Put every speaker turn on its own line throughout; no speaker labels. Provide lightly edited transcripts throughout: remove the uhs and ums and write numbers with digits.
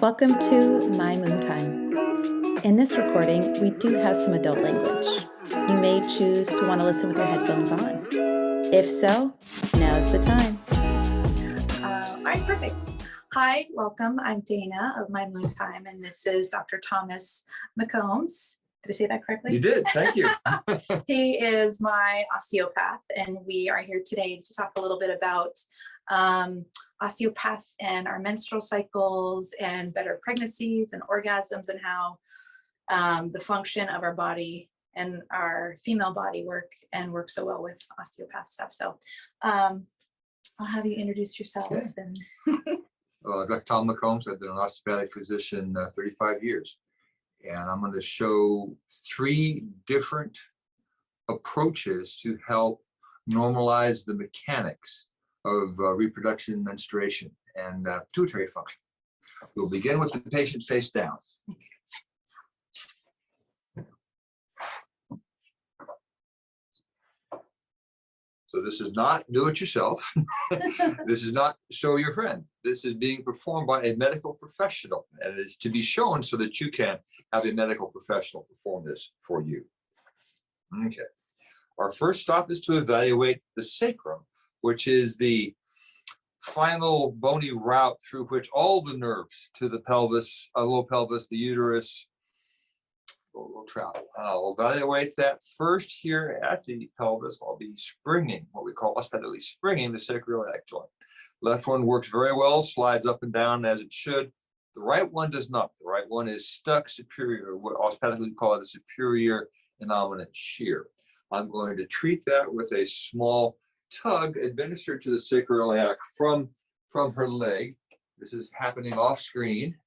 Welcome to My Moon Time. In this recording, we do have some adult language. You may choose to want to listen with your headphones on. If so, now's the time.
All right, perfect. Hi, welcome. I'm Dana of My Moon Time, and this is Dr. Thomas McCombs. Did I say that correctly?
You did, thank you.
He is my osteopath, and we are here today to talk a little bit about osteopath and our menstrual cycles and better pregnancies and orgasms and how the function of our body and our female body work so well with osteopath stuff. So I'll have you introduce yourself.
Okay.
And
Dr. Tom McCombs. I've been an osteopathic physician 35 years. And I'm going to show 3 different approaches to help normalize the mechanics of reproduction, menstruation, and pituitary function. We'll begin with the patient face down. So this is not do it yourself. This is not show your friend. This is being performed by a medical professional, and it is to be shown so that you can have a medical professional perform this for you. Okay. Our first stop is to evaluate the sacrum, which is the final bony route through which all the nerves to the pelvis, low pelvis, the uterus, will travel. I'll evaluate that first here at the pelvis. I'll be springing, what we call osteopathically springing the sacroiliac joint. Left one works very well, slides up and down as it should. The right one does not. The right one is stuck superior, what osteopathically we call it a superior innominate shear. I'm going to treat that with a small tug administered to the sacroiliac from her leg. This is happening off screen.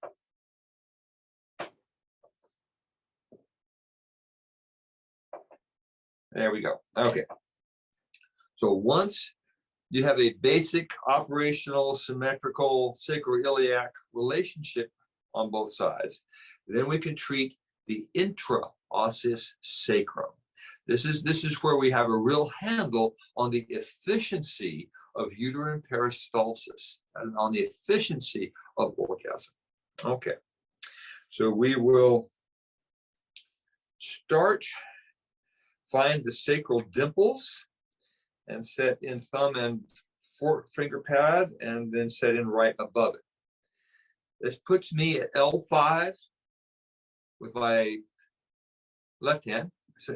There we go. Okay. So once you have a basic operational symmetrical sacroiliac relationship on both sides, then we can treat the intraosseous sacrum. This is where we have a real handle on the efficiency of uterine peristalsis and on the efficiency of orgasm. Okay. So we will start. Find the sacral dimples and set in thumb and finger pad, and then set in right above it. This puts me at L5 with my left hand,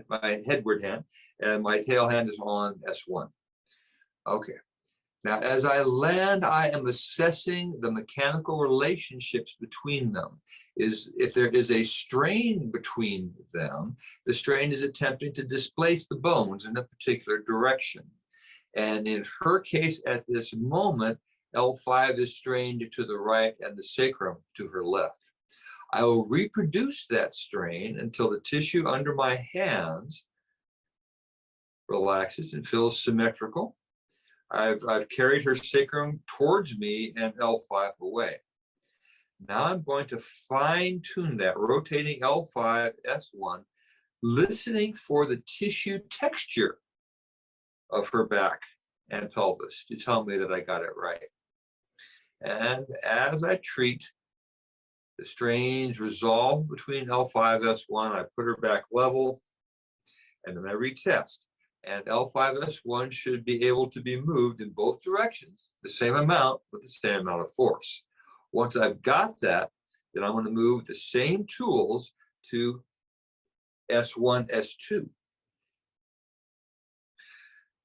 my headward hand, and my tail hand is on S1. Okay. Now, as I land, I am assessing the mechanical relationships between them. If there is a strain between them, the strain is attempting to displace the bones in a particular direction. And in her case, at this moment, L5 is strained to the right and the sacrum to her left. I will reproduce that strain until the tissue under my hands relaxes and feels symmetrical. I've carried her sacrum towards me and L5 away. Now I'm going to fine tune that, rotating L5, S1, listening for the tissue texture of her back and pelvis to tell me that I got it right. And as I treat, the strains resolve between L5, S1, I put her back level, and then I retest. And L5S1 should be able to be moved in both directions, the same amount with the same amount of force. Once I've got that, then I'm going to move the same tools to S1, S2.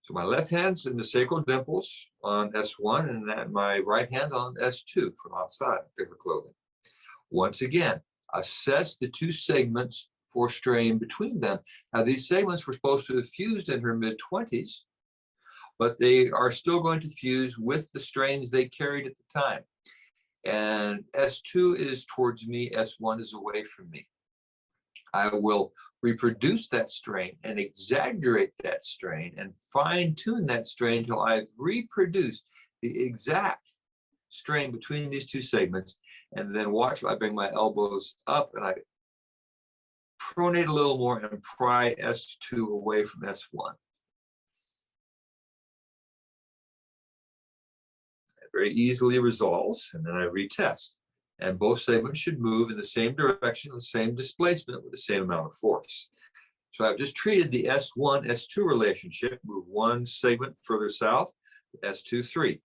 So my left hand's in the sacral dimples on S1, and then my right hand on S2 from outside of her clothing. Once again, assess the 2 segments for strain between them. Now, these segments were supposed to have fused in her mid-20s, but they are still going to fuse with the strains they carried at the time. And S2 is towards me, S1 is away from me. I will reproduce that strain and exaggerate that strain and fine-tune that strain until I've reproduced the exact strain between these 2 segments. And then watch, I bring my elbows up and I pronate a little more and pry S2 away from S1. It very easily resolves, and then I retest. And both segments should move in the same direction, the same displacement with the same amount of force. So I've just treated the S1, S2 relationship, move one segment further south, S2, 3.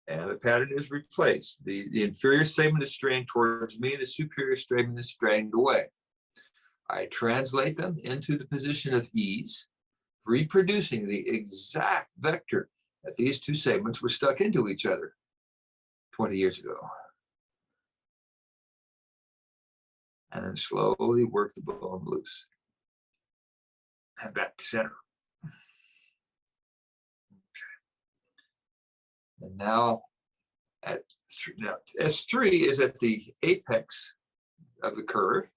And the pattern is replaced. The inferior segment is strained towards me, the superior segment is strained away. I translate them into the position of ease, reproducing the exact vector that these two segments were stuck into each other 20 years ago. And then slowly work the bone loose. And back to center. Okay. And now, S3 is at the apex of the curve,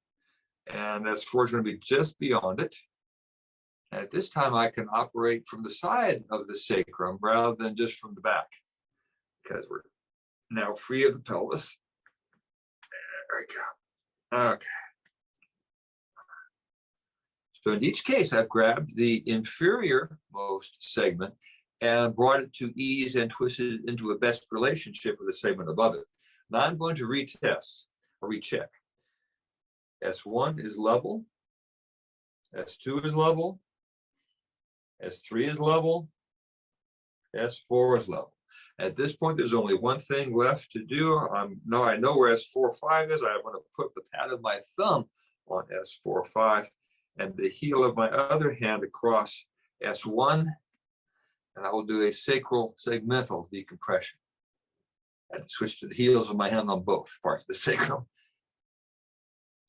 and S4 is going to be just beyond it. And at this time, I can operate from the side of the sacrum rather than just from the back, because we're now free of the pelvis. There we go. Okay. So in each case, I've grabbed the inferior most segment and brought it to ease and twisted it into a best relationship with the segment above it. Now I'm going to retest or recheck. S1 is level. S2 is level. S3 is level. S4 is level. At this point, there's only one thing left to do. I know where S4, 5 is. I want to put the pad of my thumb on S4, 5 and the heel of my other hand across S1, and I will do a sacral segmental decompression. And switch to the heels of my hand on both parts of the sacrum.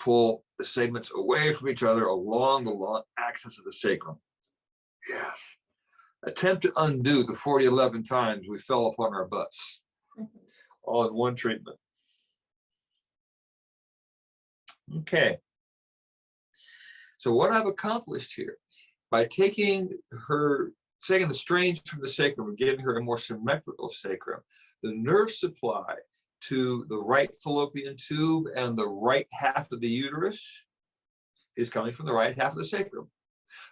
Pull the segments away from each other along the long axis of the sacrum. Yes. Attempt to undo the 40-11 times we fell upon our butts, all in one treatment. Okay. So what I've accomplished here, by taking the strains from the sacrum and giving her a more symmetrical sacrum, the nerve supply to the right fallopian tube and the right half of the uterus is coming from the right half of the sacrum.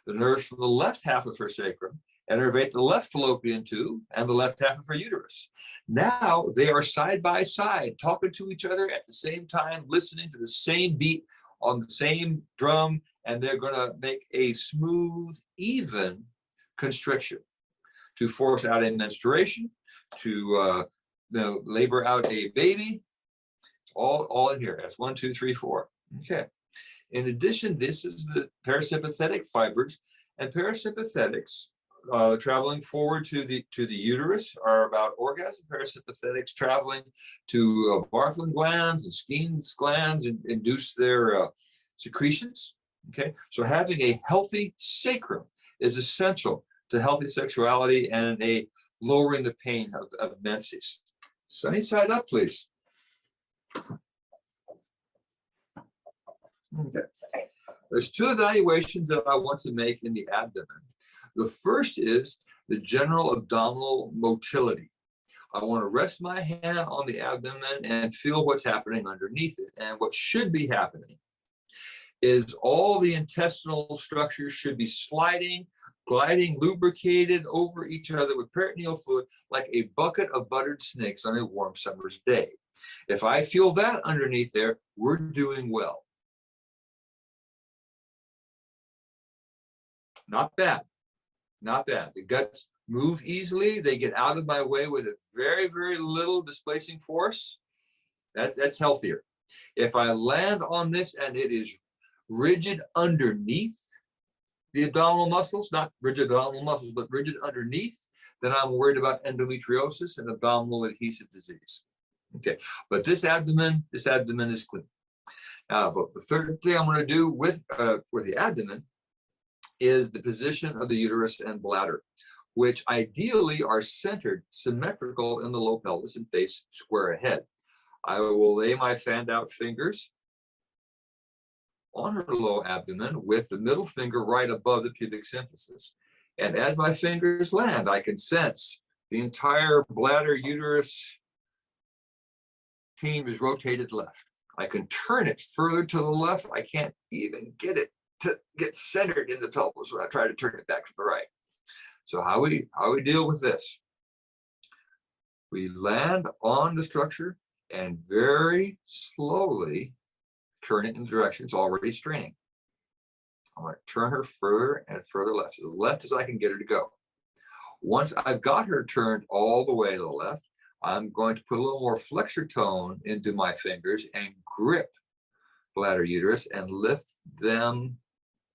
The nerves from the left half of her sacrum innervate the left fallopian tube and the left half of her uterus. Now they are side by side, talking to each other at the same time, listening to the same beat on the same drum, and they're going to make a smooth, even constriction to force out a menstruation, to labor out a baby. All in here. That's 1, 2, 3, 4. Okay. In addition, this is the parasympathetic fibers, and parasympathetics traveling forward to the uterus are about orgasm. Parasympathetics traveling to Bartholin glands and Skene's glands and induce their secretions. Okay, so having a healthy sacrum is essential to healthy sexuality and a lowering the pain of menses. Sunny side up, please. Okay. There's two evaluations that I want to make in the abdomen. The first is the general abdominal motility. I want to rest my hand on the abdomen and feel what's happening underneath it. And what should be happening is all the intestinal structures should be sliding, gliding, lubricated over each other with peritoneal fluid like a bucket of buttered snakes on a warm summer's day. If I feel that underneath there, we're doing well. Not bad. Not bad. The guts move easily. They get out of my way with a very, very little displacing force. That's healthier. If I land on this and it is rigid underneath the abdominal muscles, not rigid abdominal muscles, but rigid underneath, then I'm worried about endometriosis and abdominal adhesive disease. Okay, but this abdomen is clean. But the third thing I'm going to do for the abdomen is the position of the uterus and bladder, which ideally are centered, symmetrical in the low pelvis and face square ahead. I will lay my fanned out fingers on her low abdomen with the middle finger right above the pubic symphysis. And as my fingers land, I can sense the entire bladder uterus team is rotated left. I can turn it further to the left. I can't even get it to get centered in the pelvis when I try to turn it back to the right. So how we deal with this? We land on the structure and very slowly turn it in the direction it's already straining. I'm going to turn her further and further left, as left as I can get her to go. Once I've got her turned all the way to the left, I'm going to put a little more flexor tone into my fingers and grip bladder uterus and lift them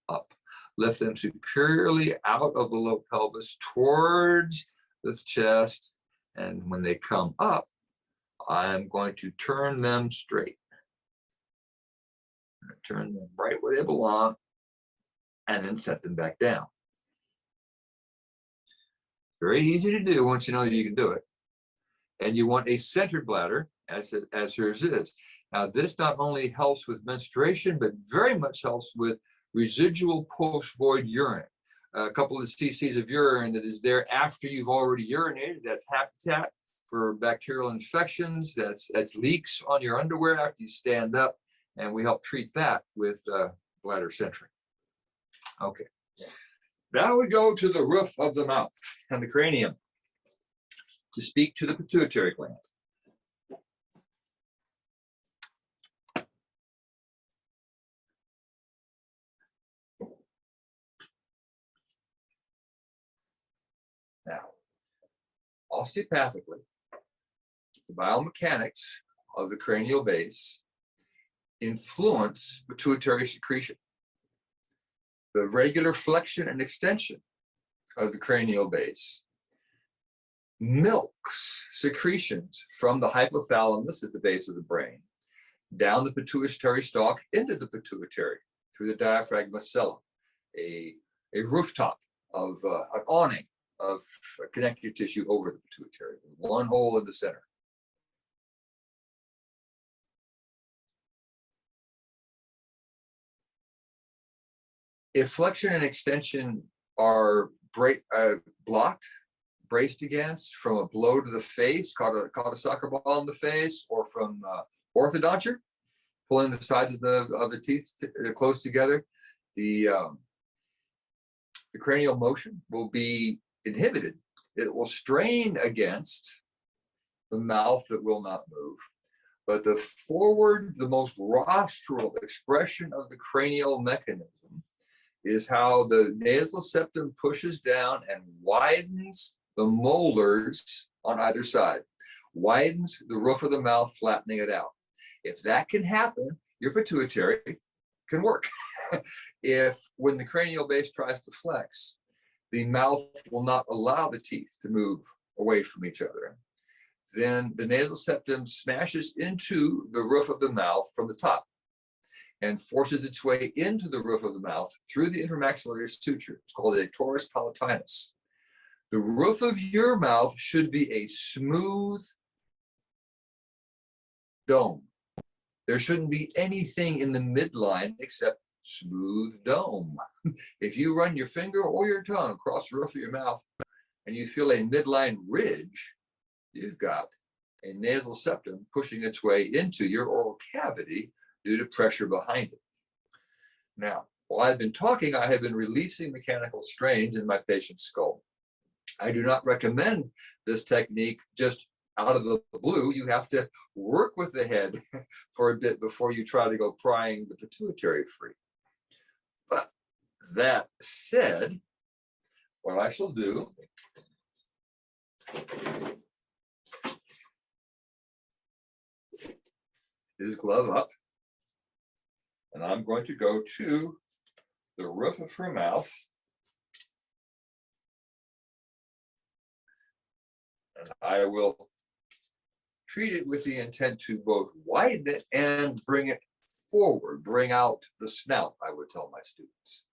up. Lift them superiorly out of the low pelvis towards the chest. And when they come up, I'm going to turn them straight. Turn them right where they belong, and then set them back down. Very easy to do once you know that you can do it. And you want a centered bladder, as hers is. Now, this not only helps with menstruation, but very much helps with residual post-void urine. A couple of cc's of urine that is there after you've already urinated. That's habitat for bacterial infections. That's leaks on your underwear after you stand up. And we help treat that with bladder centering. Okay. Now we go to the roof of the mouth and the cranium to speak to the pituitary gland. Now, osteopathically, the biomechanics of the cranial base influence pituitary secretion. The regular flexion and extension of the cranial base milks secretions from the hypothalamus at the base of the brain, down the pituitary stalk into the pituitary through the diaphragma cellum, a rooftop of an awning of connective tissue over the pituitary, one hole in the center. If flexion and extension are blocked, braced against from a blow to the face, caught a soccer ball in the face, or from orthodonture, pulling the sides of the teeth close together, the cranial motion will be inhibited. It will strain against the mouth that will not move. But the most rostral expression of the cranial mechanism is how the nasal septum pushes down and widens the molars on either side, widens the roof of the mouth, flattening it out. If that can happen, your pituitary can work. If when the cranial base tries to flex, the mouth will not allow the teeth to move away from each other, then the nasal septum smashes into the roof of the mouth from the top and forces its way into the roof of the mouth through the intermaxillary suture. It's called a torus palatinus. The roof of your mouth should be a smooth dome. There shouldn't be anything in the midline except smooth dome. If you run your finger or your tongue across the roof of your mouth and you feel a midline ridge, you've got a nasal septum pushing its way into your oral cavity due to pressure behind it. Now, while I've been talking, I have been releasing mechanical strains in my patient's skull. I do not recommend this technique just out of the blue. You have to work with the head for a bit before you try to go prying the pituitary free. But that said, what I shall do is glove up, and I'm going to go to the roof of her mouth, and I will treat it with the intent to both widen it and bring it forward, bring out the snout, I would tell my students.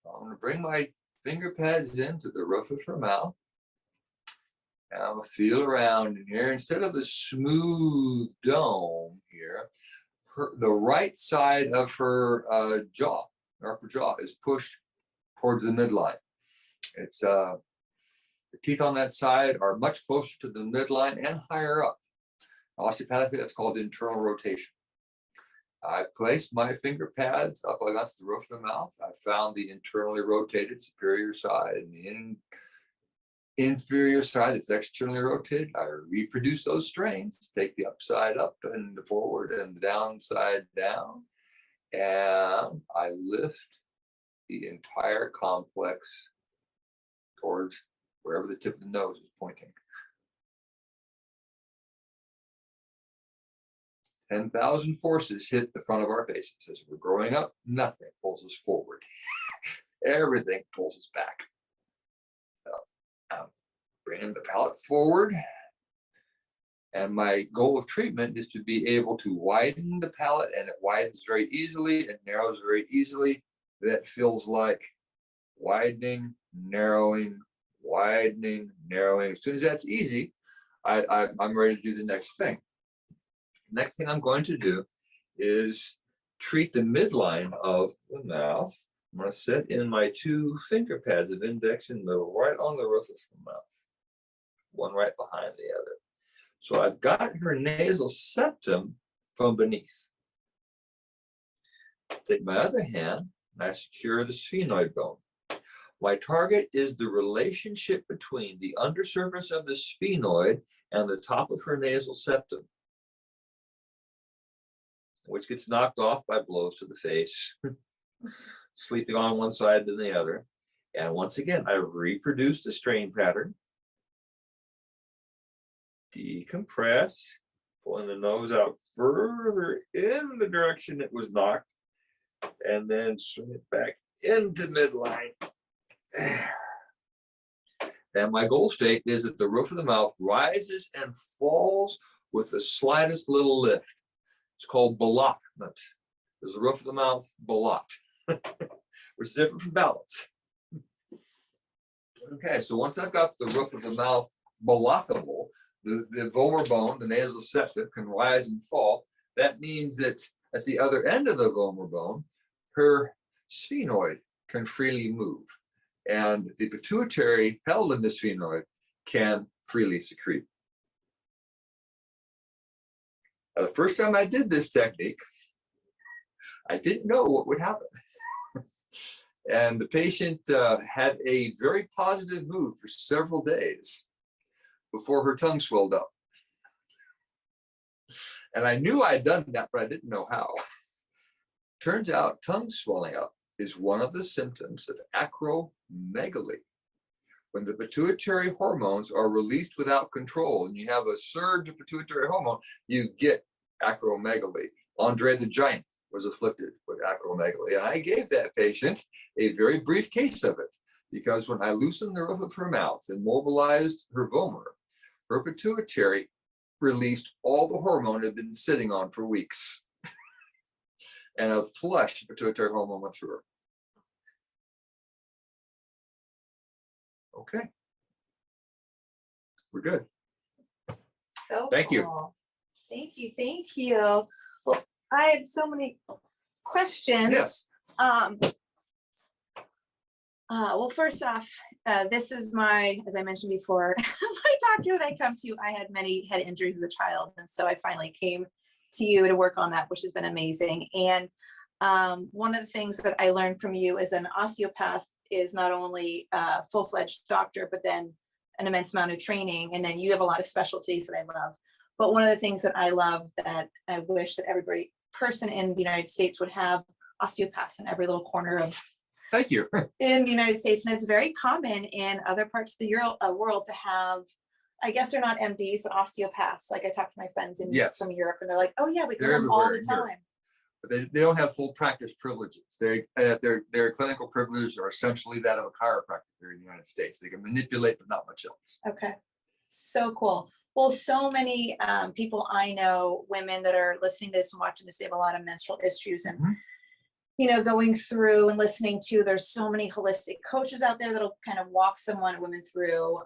I'm going to bring my finger pads into the roof of her mouth, and I'm going to feel around in here. Instead of the smooth dome here, the right side of her jaw, her upper jaw, is pushed towards the midline. It's the teeth on that side are much closer to the midline and higher up. Osteopathically, that's called internal rotation. I placed my finger pads up against the roof of the mouth. I found the internally rotated superior side and the inferior side that's externally rotated, I reproduce those strains, take the upside up and the forward and the downside down, and I lift the entire complex towards wherever the tip of the nose is pointing. 10,000 forces hit the front of our faces. As we're growing up, nothing pulls us forward. Everything pulls us back. Bringing the palate forward. And my goal of treatment is to be able to widen the palate, and it widens very easily and narrows very easily. That feels like widening, narrowing, widening, narrowing. As soon as that's easy, I'm ready to do the next thing. Next thing I'm going to do is treat the midline of the mouth. I'm going to set in my 2 finger pads of index and middle right on the roof of the mouth, one right behind the other. So I've got her nasal septum from beneath. Take my other hand and I secure the sphenoid bone. My target is the relationship between the undersurface of the sphenoid and the top of her nasal septum, which gets knocked off by blows to the face, sleeping on one side than the other. And once again, I reproduce the strain pattern, decompress, pulling the nose out further in the direction it was knocked, and then swing it back into midline. And my goal state is that the roof of the mouth rises and falls with the slightest little lift. It's called ballottement. There's the roof of the mouth ballot, which is different from balance. Okay, so once I've got the roof of the mouth ballotable, the vomer bone, the nasal septum, can rise and fall. That means that at the other end of the vomer bone, her sphenoid can freely move. And the pituitary held in the sphenoid can freely secrete. Now, the first time I did this technique, I didn't know what would happen. And the patient had a very positive mood for several days before her tongue swelled up. And I knew I'd done that, but I didn't know how. Turns out tongue swelling up is one of the symptoms of acromegaly. When the pituitary hormones are released without control and you have a surge of pituitary hormone, you get acromegaly. Andre the Giant was afflicted with acromegaly. And I gave that patient a very brief case of it, because when I loosened the roof of her mouth and mobilized her vomer, her pituitary released all the hormone it had been sitting on for weeks. And a flush pituitary hormone went through her. Okay. We're good.
So
Thank you.
cool. Thank you. Thank you. Well, I had so many questions.
Yes.
Well, first off, this is my, as I mentioned before, my doctor that I come to. I had many head injuries as a child, and so I finally came to you to work on that, which has been amazing. And one of the things that I learned from you as an osteopath is not only a full-fledged doctor, but then an immense amount of training. And then you have a lot of specialties that I love. But one of the things that I love that I wish that every person in the United States would have osteopaths in every little corner of
Thank you.
in the United States. And it's very common in other parts of the world to have, I guess they're not MDs, but osteopaths. Like I talk to my friends from Europe, and they're like, oh yeah, we come them all the time.
But they don't have full practice privileges. Their clinical privileges are essentially that of a chiropractor here in the United States. They can manipulate, but not much else.
Okay, so cool. Well, so many people I know, women that are listening to this and watching this, they have a lot of menstrual issues, and you know, going through and listening to, there's so many holistic coaches out there that'll kind of walk women through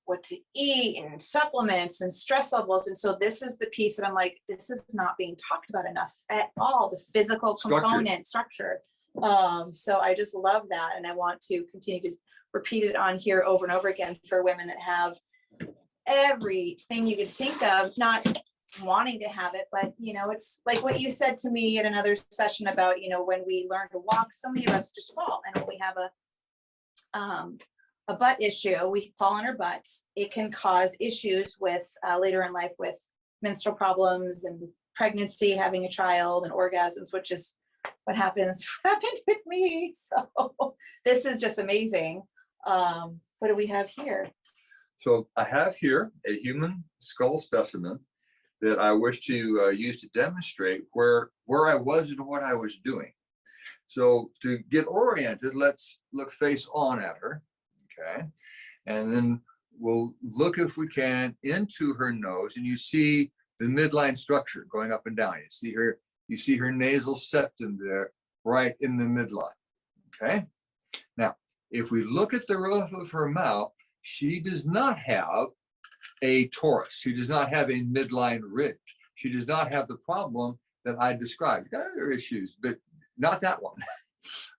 what to eat and supplements and stress levels. And so this is the piece that I'm like, this is not being talked about enough at all, the physical component structure. So I just love that. And I want to continue to repeat it on here over and over again for women that have everything you could think of, not wanting to have it, but you know, it's like what you said to me at another session about, you know, when we learn to walk, so many of us just fall. And when we have a butt issue, we fall on our butts, it can cause issues with later in life with menstrual problems and pregnancy, having a child, and orgasms, which is what happened with me. So this is just amazing. What do we have here?
So I have here a human skull specimen that I wish to use to demonstrate where I was and what I was doing. So to get oriented, let's look face on at her, okay? And then we'll look, if we can, into her nose, and you see the midline structure going up and down. You see her nasal septum there, right in the midline, okay? Now, if we look at the roof of her mouth, she does not have a torus. She does not have a midline ridge. She does not have the problem that I described. Got other issues, but not that one.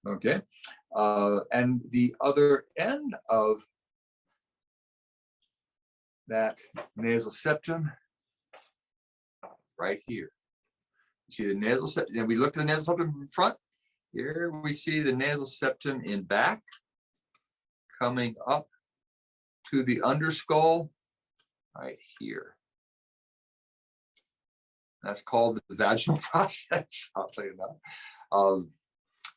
Okay. And the other end of that nasal septum, right here. You see the nasal septum, and we look at the nasal septum in front. Here we see the nasal septum in back, coming up to the underskull right here. That's called the vaginal process, I'll tell you that.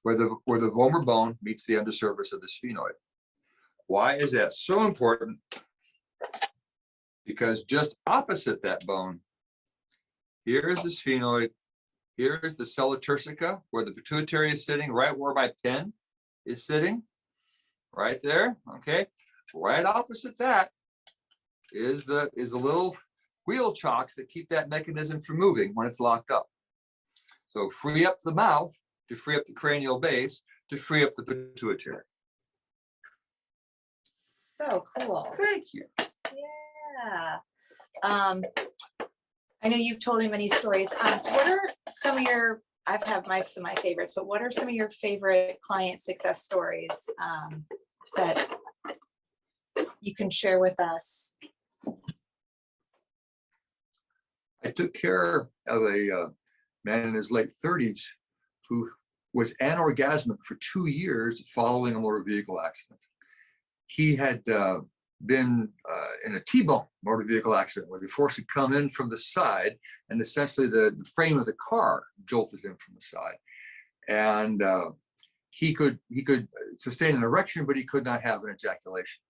Where the vomer bone meets the undersurface of the sphenoid. Why is that so important? Because just opposite that bone, here is the sphenoid, here is the sella turcica, where the pituitary is sitting, right where my pen is sitting, right there, okay? Right opposite that is the little wheel chocks that keep that mechanism from moving when it's locked up. So free up the mouth to free up the cranial base, to free up the pituitary.
So cool.
Thank you.
Yeah. I know you've told me many stories. So what are some of your, I've had some of my favorites, but what are some of your favorite client success stories that you can share with us?
I took care of a man in his late 30s who was anorgasmic for 2 years following a motor vehicle accident. He had been in a T-bone motor vehicle accident where the force had come in from the side, and essentially the frame of the car jolted him from the side. And he could sustain an erection, but he could not have an ejaculation.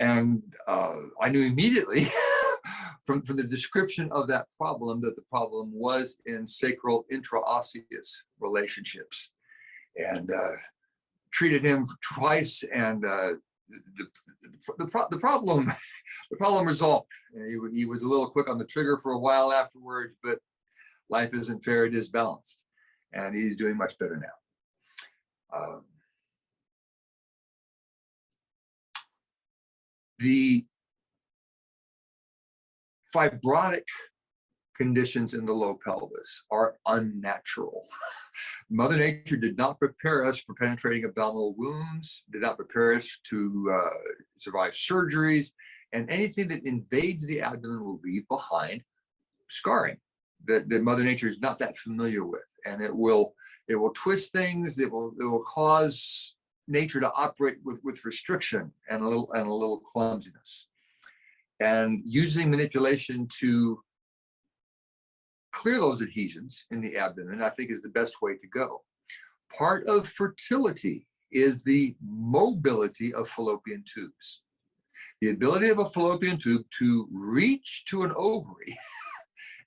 And I knew immediately from the description of that problem that the problem was in sacral intraosseous relationships, and treated him twice, and the problem resolved. He was a little quick on the trigger for a while afterwards, but life isn't fair, it is balanced, and he's doing much better now. The fibrotic conditions in the low pelvis are unnatural. Mother Nature did not prepare us for penetrating abdominal wounds, did not prepare us to survive surgeries, and anything that invades the abdomen will leave behind scarring that Mother Nature is not that familiar with, and it will twist things. It will cause nature to operate with restriction and a little clumsiness. And using manipulation to clear those adhesions in the abdomen, I think, is the best way to go. Part of fertility is the mobility of fallopian tubes. The ability of a fallopian tube to reach to an ovary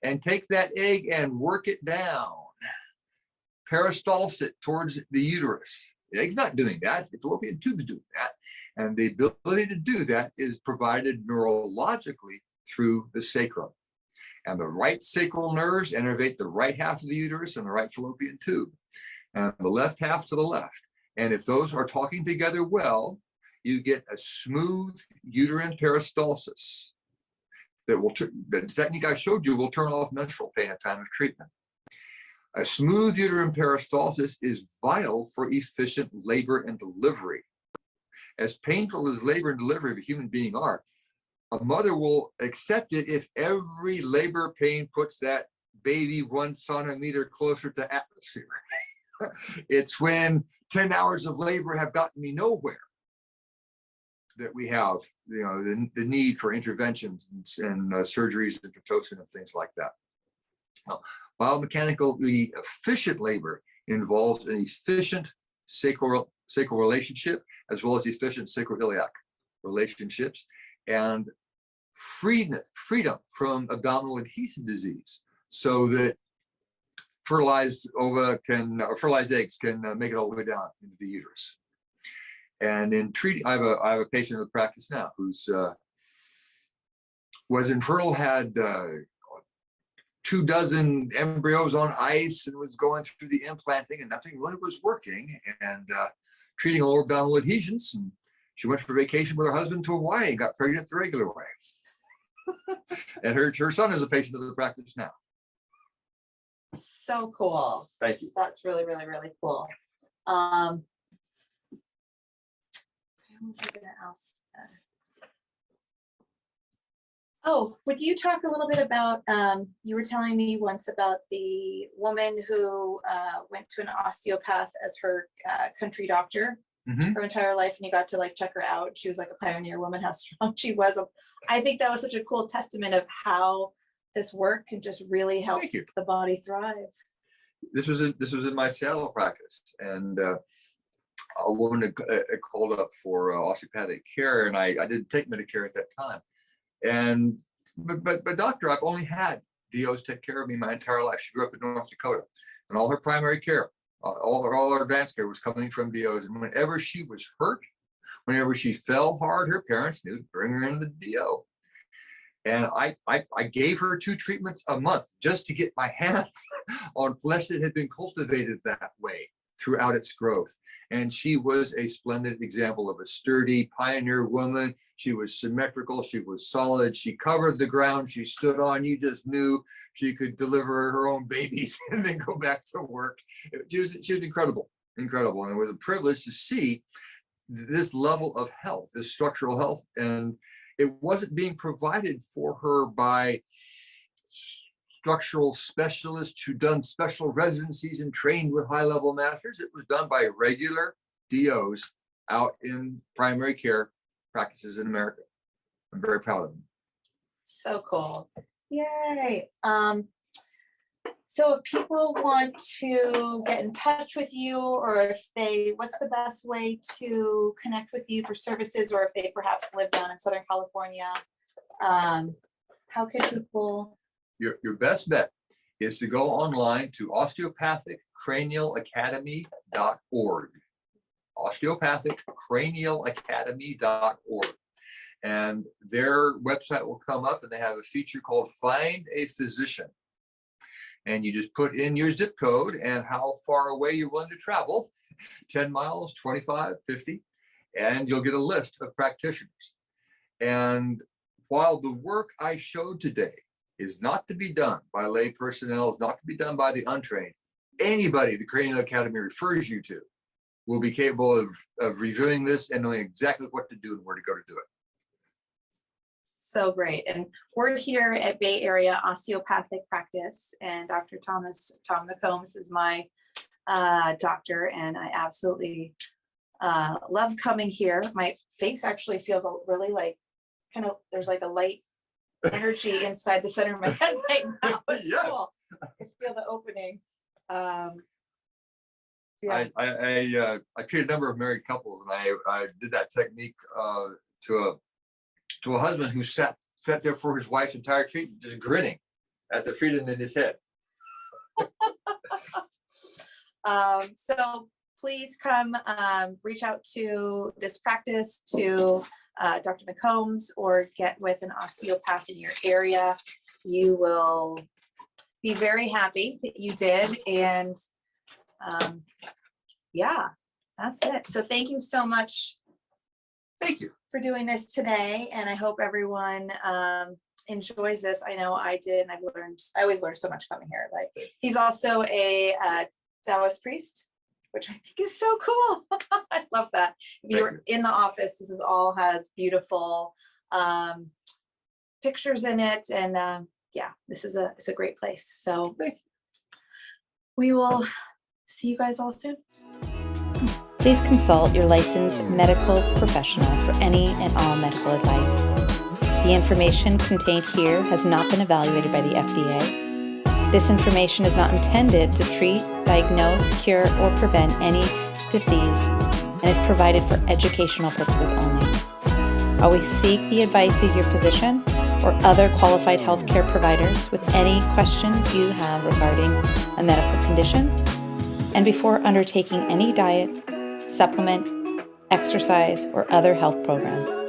and take that egg and work it down, peristalsis it towards the uterus. The egg's not doing that, the fallopian tube's doing that. And the ability to do that is provided neurologically through the sacrum. And the right sacral nerves innervate the right half of the uterus and the right fallopian tube, and the left half to the left. And if those are talking together well, you get a smooth uterine peristalsis that will, the technique I showed you will turn off menstrual pain at time of treatment. A smooth uterine peristalsis is vital for efficient labor and delivery. As painful as labor and delivery of a human being are, a mother will accept it if every labor pain puts that baby 1 centimeter closer to atmosphere. It's when 10 hours of labor have gotten me nowhere that we have, the need for interventions and surgeries and Pitocin and things like that. Now, biomechanically efficient labor involves an efficient sacral relationship as well as efficient sacroiliac relationships and freedom from abdominal adhesive disease, so that fertilized eggs can make it all the way down into the uterus. And in treating, I have a patient in the practice now who's was infertile, had 24 embryos on ice, and was going through the implanting, and nothing really was working, and treating lower abdominal adhesions. And she went for vacation with her husband to Hawaii and got pregnant the regular way. And her son is a patient of the practice now.
So cool.
Thank you.
That's really, really, really cool. What was I gonna ask? Oh, would you talk a little bit about, you were telling me once about the woman who went to an osteopath as her country doctor her entire life, and you got to like check her out. She was like a pioneer woman, how strong she was. I think that was such a cool testament of how this work can just really help the body thrive.
This was in my Seattle practice, and a woman called up for osteopathic care, and I didn't take Medicare at that time. And but doctor, I've only had DOs take care of me my entire life. She grew up in North Dakota, and all her primary care, all her advanced care was coming from DOs. And whenever she was hurt, whenever she fell hard, her parents knew to bring her into the DO. And I gave her 2 treatments a month just to get my hands on flesh that had been cultivated that way throughout its growth. And she was a splendid example of a sturdy pioneer woman. She was symmetrical, she was solid, she covered the ground she stood on. You just knew she could deliver her own babies and then go back to work. She was incredible. And it was a privilege to see this level of health, this structural health. And it wasn't being provided for her by structural specialists who done special residencies and trained with high-level masters. It was done by regular DOs out in primary care practices in America. I'm very proud of them.
So cool. Yay. So if people want to get in touch with you, or what's the best way to connect with you for services, or if they perhaps live down in Southern California, how can people?
Your best bet is to go online to osteopathicranialacademy.org. osteopathicranialacademy.org. And their website will come up, and they have a feature called Find a Physician. And you just put in your zip code and how far away you're willing to travel, 10 miles, 25, 50, and you'll get a list of practitioners. And while the work I showed today is not to be done by lay personnel, is not to be done by the untrained, anybody the Cranial Academy refers you to will be capable of reviewing this and knowing exactly what to do and where to go to do it.
So great. And we're here at Bay Area Osteopathic Practice, and Dr. Tom McCombs is my doctor, and I absolutely love coming here. My face actually feels really like there's like a light energy inside the center of my head right now. It's cool. I feel the opening. Yeah.
I treated a number of married couples, and I did that technique to a husband who sat there for his wife's entire treatment, just grinning at the freedom in his head.
So please come reach out to this practice, to Dr. McCombs, or get with an osteopath in your area. You will be very happy that you did. And yeah, that's it. So thank you so much.
Thank you
For doing this today, and I hope everyone enjoys this. I know I did, and I always learn so much coming here. Like, he's also a Taoist priest, which I think is so cool. I love that. If you're in the office, this all has beautiful pictures in it, and yeah, it's a great place. So we will see you guys all soon.
Please consult your licensed medical professional for any and all medical advice. The information contained here has not been evaluated by the FDA. This information is not intended to treat, diagnose, cure, or prevent any disease and is provided for educational purposes only. Always seek the advice of your physician or other qualified healthcare providers with any questions you have regarding a medical condition and before undertaking any diet, supplement, exercise, or other health program.